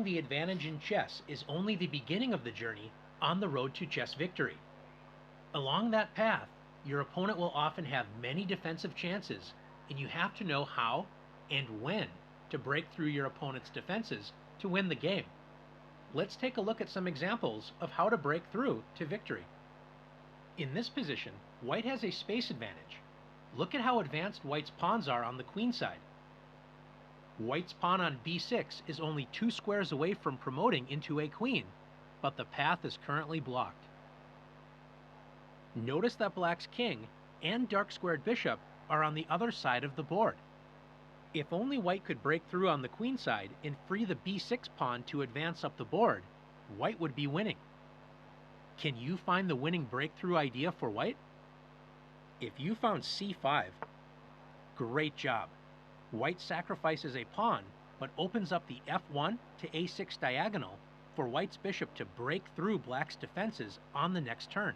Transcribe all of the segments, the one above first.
The advantage in chess is only the beginning of the journey on the road to chess victory. Along that path, your opponent will often have many defensive chances, and you have to know how and when to break through your opponent's defenses to win the game. Let's take a look at some examples of how to break through to victory. In this position, white has a space advantage. Look at how advanced white's pawns are on the queen side. White's pawn on b6 is only 2 squares away from promoting into a queen, but the path is currently blocked. Notice that black's king and dark-squared bishop are on the other side of the board. If only white could break through on the queen side and free the b6 pawn to advance up the board, white would be winning. Can you find the winning breakthrough idea for white? If you found c5, great job. White sacrifices a pawn, but opens up the f1 to a6 diagonal for white's bishop to break through black's defenses on the next turn.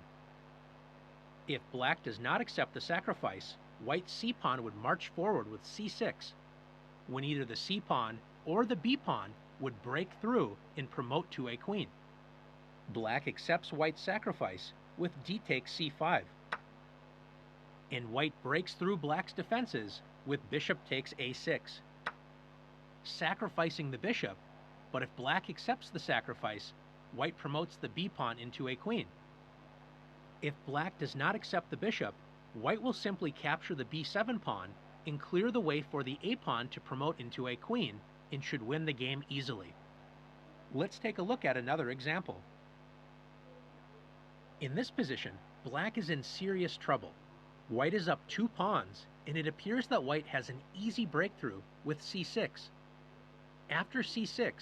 If black does not accept the sacrifice, white's c-pawn would march forward with c6, when either the c-pawn or the b-pawn would break through and promote to a queen. Black accepts white's sacrifice with d takes c5, and white breaks through black's defenses with bishop takes a6, sacrificing the bishop, but if black accepts the sacrifice, white promotes the b-pawn into a queen. If black does not accept the bishop, white will simply capture the b7 pawn and clear the way for the a-pawn to promote into a queen and should win the game easily. Let's take a look at another example. In this position, black is in serious trouble. White is up 2 pawns, and it appears that white has an easy breakthrough with c6. After c6,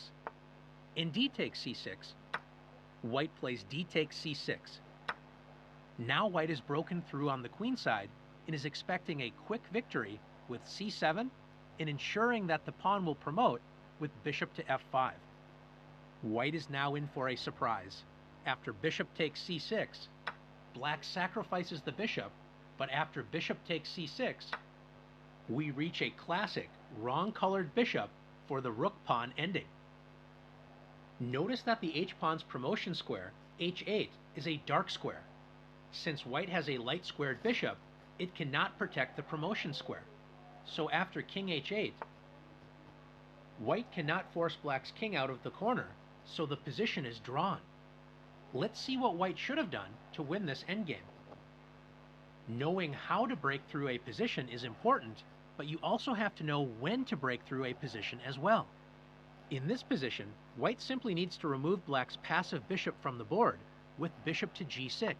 and d takes c6, white plays d takes c6. Now white is broken through on the queen side and is expecting a quick victory with c7 and ensuring that the pawn will promote with bishop to f5. White is now in for a surprise. After bishop takes c6, black sacrifices the bishop, but after bishop takes c6, we reach a classic wrong-colored bishop for the rook pawn ending. Notice that the h-pawn's promotion square, h8, is a dark square. Since white has a light-squared bishop, it cannot protect the promotion square. So after king h8, white cannot force black's king out of the corner, so the position is drawn. Let's see what white should have done to win this endgame. Knowing how to break through a position is important, but you also have to know when to break through a position as well. In this position, white simply needs to remove black's passive bishop from the board with bishop to g6.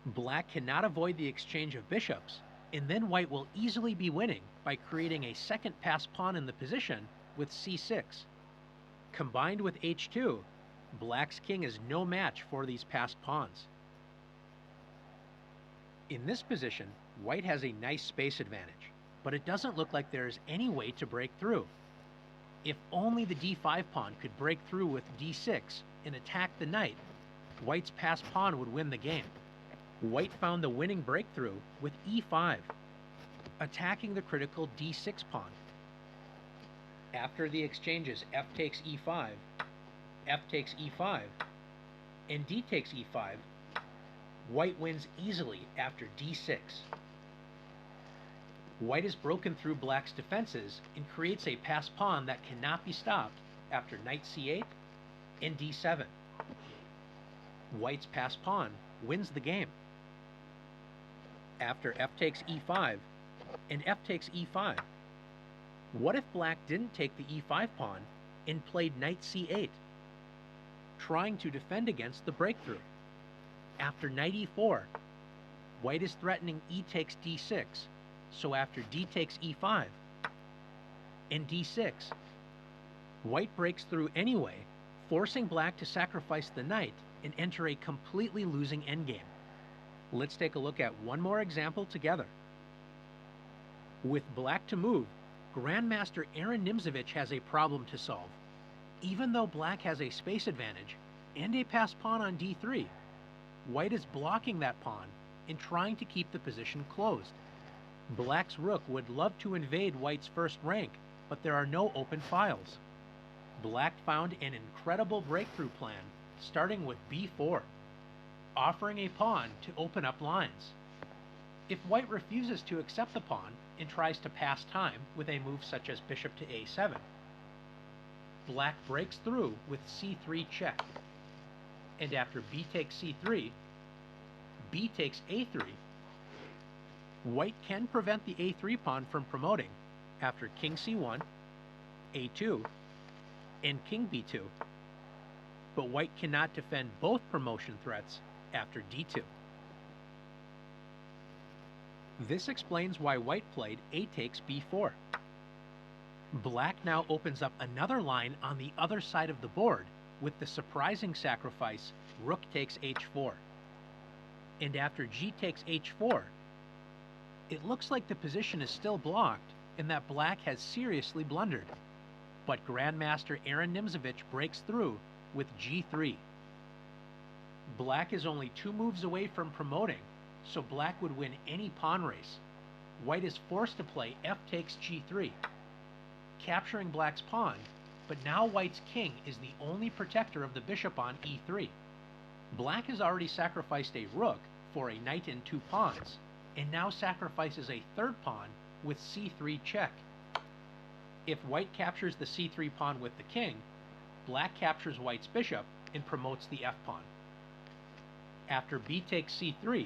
Black cannot avoid the exchange of bishops, and then white will easily be winning by creating a second passed pawn in the position with c6. Combined with h2, black's king is no match for these passed pawns. In this position, white has a nice space advantage, but it doesn't look like there is any way to break through. If only the d5 pawn could break through with d6 and attack the knight, white's passed pawn would win the game. White found the winning breakthrough with e5, attacking the critical d6 pawn. After the exchanges f takes e5, f takes e5, and d takes e5, white wins easily after d6. White has broken through black's defenses and creates a passed pawn that cannot be stopped after knight c8 and d7. White's passed pawn wins the game. After f takes e5 and f takes e5, what if black didn't take the e5 pawn and played knight c8, trying to defend against the breakthrough? After knight e4, white is threatening e takes d6, so after d takes e5 and d6, white breaks through anyway, forcing black to sacrifice the knight and enter a completely losing endgame. Let's take a look at one more example together. With black to move, Grandmaster Aaron Nimzovich has a problem to solve. Even though black has a space advantage and a passed pawn on d3, white is blocking that pawn and trying to keep the position closed. Black's rook would love to invade white's first rank, but there are no open files. Black found an incredible breakthrough plan, starting with b4, offering a pawn to open up lines. If white refuses to accept the pawn and tries to pass time with a move such as bishop to a7, black breaks through with c3 check. And after b takes c3, b takes a3, white can prevent the a3 pawn from promoting after king c1, a2, and king b2. But white cannot defend both promotion threats after d2. This explains why white played a takes b4. Black now opens up another line on the other side of the board with the surprising sacrifice rook takes h4. And after g takes h4, it looks like the position is still blocked and that black has seriously blundered. But Grandmaster Aaron Nimzovich breaks through with g3. Black is only 2 moves away from promoting, so black would win any pawn race. White is forced to play f takes g3, capturing black's pawn, but now white's king is the only protector of the bishop on e3. Black has already sacrificed a rook for a knight and 2 pawns, and now sacrifices a third pawn with c3 check. If white captures the c3 pawn with the king, black captures white's bishop and promotes the f pawn. After b takes c3,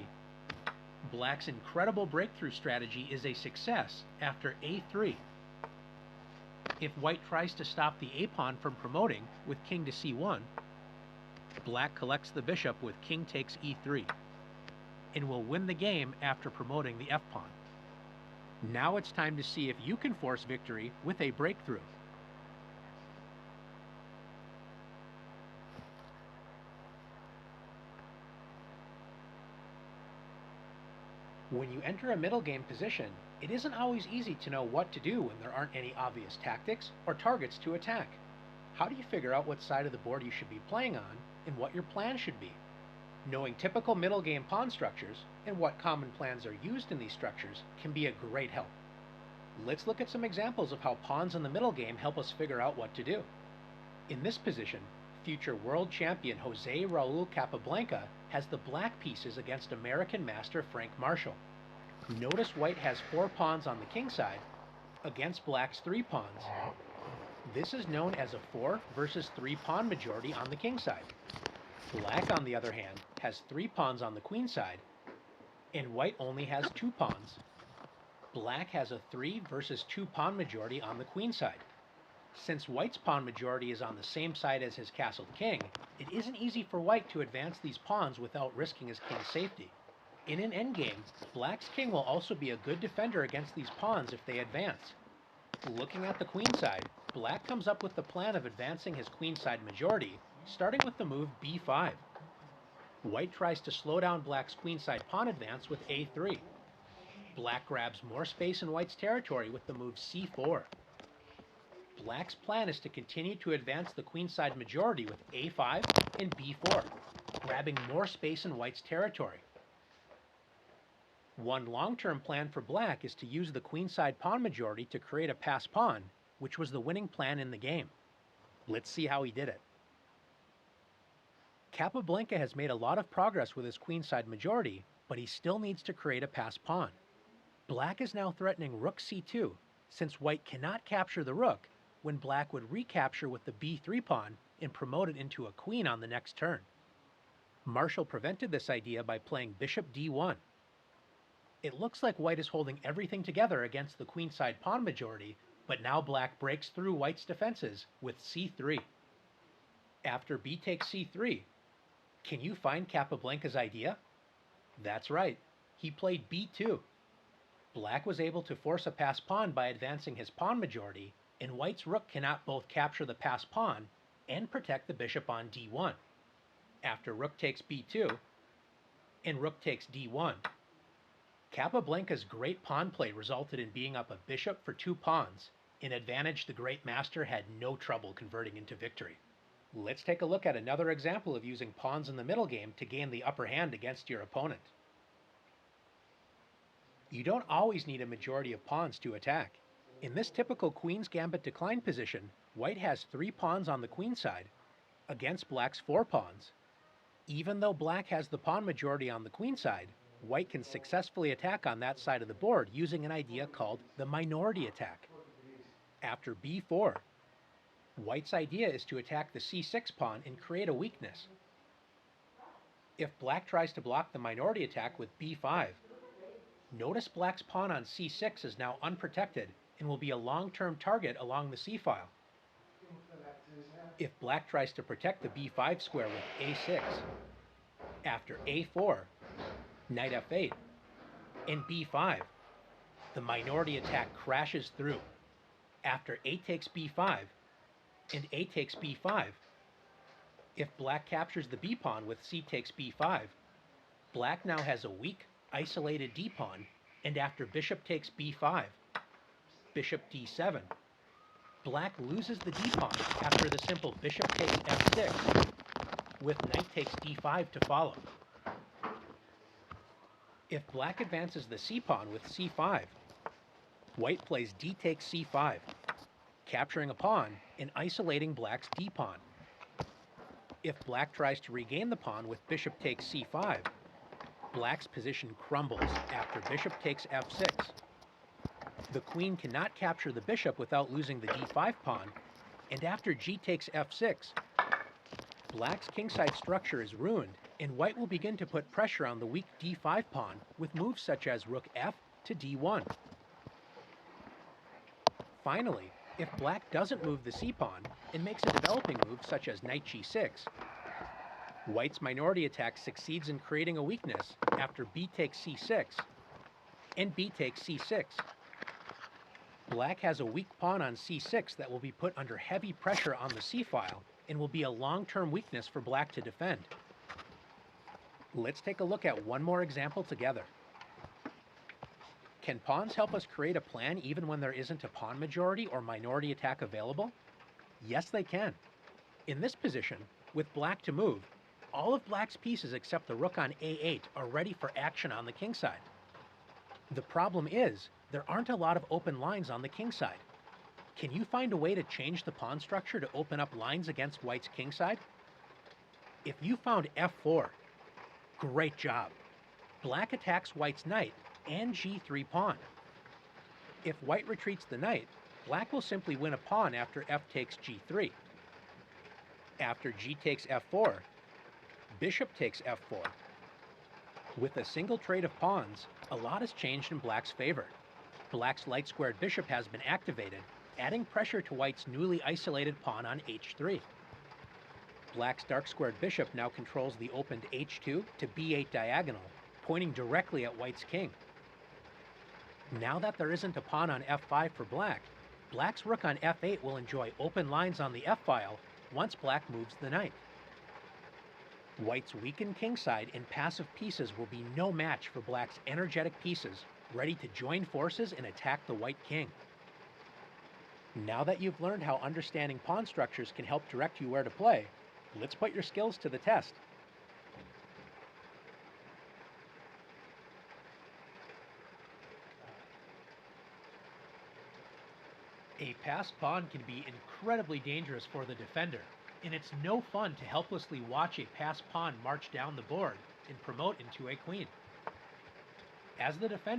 black's incredible breakthrough strategy is a success after a3. If white tries to stop the a pawn from promoting with king to c1, black collects the bishop with king takes e3, and will win the game after promoting the f pawn. Now it's time to see if you can force victory with a breakthrough. When you enter a middle game position, it isn't always easy to know what to do when there aren't any obvious tactics or targets to attack. How do you figure out what side of the board you should be playing on and what your plan should be? Knowing typical middle game pawn structures and what common plans are used in these structures can be a great help. Let's look at some examples of how pawns in the middle game help us figure out what to do. In this position, future world champion Jose Raul Capablanca has the black pieces against American master Frank Marshall. Notice white has 4 pawns on the king side against black's 3 pawns. This is known as a 4 versus 3 pawn majority on the king side. Black, on the other hand, has 3 pawns on the queen side, and white only has 2 pawns. Black has a 3 versus 2 pawn majority on the queen side. Since white's pawn majority is on the same side as his castled king, it isn't easy for white to advance these pawns without risking his king's safety. In an endgame, black's king will also be a good defender against these pawns if they advance. Looking at the queen side, black comes up with the plan of advancing his queenside majority, starting with the move b5. White tries to slow down black's queenside pawn advance with a3. Black grabs more space in white's territory with the move c4. Black's plan is to continue to advance the queenside majority with a5 and b4, grabbing more space in white's territory. One long-term plan for black is to use the queenside pawn majority to create a pass pawn, which was the winning plan in the game. Let's see how he did it. Capablanca has made a lot of progress with his queenside majority, but he still needs to create a pass pawn. Black is now threatening rook c2, since white cannot capture the rook, when black would recapture with the b3 pawn and promote it into a queen on the next turn. Marshall prevented this idea by playing bishop d1. It looks like white is holding everything together against the queenside pawn majority, but now black breaks through white's defenses with c3. After b takes c3, can you find Capablanca's idea? That's right, he played b2. Black was able to force a pass pawn by advancing his pawn majority, and white's rook cannot both capture the pass pawn and protect the bishop on d1. After rook takes b2 and rook takes d1, Capablanca's great pawn play resulted in being up a bishop for 2 pawns, an advantage the great master had no trouble converting into victory. Let's take a look at another example of using pawns in the middle game to gain the upper hand against your opponent. You don't always need a majority of pawns to attack. In this typical Queen's Gambit decline position, white has 3 pawns on the queen side against black's 4 pawns. Even though black has the pawn majority on the queen side, white can successfully attack on that side of the board using an idea called the minority attack. After b4, white's idea is to attack the c6 pawn and create a weakness. If black tries to block the minority attack with b5, notice black's pawn on c6 is now unprotected and will be a long-term target along the c-file. If black tries to protect the b5 square with a6, after a4, knight f8, and b5, the minority attack crashes through. After a takes b5 and a takes b5, if black captures the b pawn with c takes b5, black now has a weak, isolated d pawn, and after bishop takes b5, bishop d7, black loses the d pawn after the simple bishop takes f6, with knight takes d5 to follow. If black advances the c pawn with c5, white plays d takes c5, capturing a pawn and isolating black's d pawn. If black tries to regain the pawn with bishop takes c5, black's position crumbles after bishop takes f6. The queen cannot capture the bishop without losing the d5 pawn, and after g takes f6, black's kingside structure is ruined, and white will begin to put pressure on the weak d5 pawn with moves such as rook f to d1. Finally, if black doesn't move the c-pawn and makes a developing move such as knight g6, white's minority attack succeeds in creating a weakness after b takes c6 and b takes c6. Black has a weak pawn on c6 that will be put under heavy pressure on the c-file and will be a long-term weakness for black to defend. Let's take a look at one more example together. Can pawns help us create a plan even when there isn't a pawn majority or minority attack available? Yes, they can. In this position, with black to move, all of black's pieces except the rook on a8 are ready for action on the king side. The problem is, there aren't a lot of open lines on the king side. Can you find a way to change the pawn structure to open up lines against white's king side? If you found f4, great job. Black attacks white's knight and g3 pawn. If white retreats the knight, black will simply win a pawn after f takes g3. After g takes f4, bishop takes f4. With a single trade of pawns, a lot has changed in black's favor. Black's light-squared bishop has been activated, adding pressure to white's newly isolated pawn on h3. Black's dark-squared bishop now controls the opened h2 to b8 diagonal, pointing directly at white's king. Now that there isn't a pawn on f5 for black, black's rook on f8 will enjoy open lines on the f-file once black moves the knight. White's weakened kingside and passive pieces will be no match for black's energetic pieces, ready to join forces and attack the white king. Now that you've learned how understanding pawn structures can help direct you where to play, let's put your skills to the test. A passed pawn can be incredibly dangerous for the defender, and it's no fun to helplessly watch a passed pawn march down the board and promote into a queen. As the defender,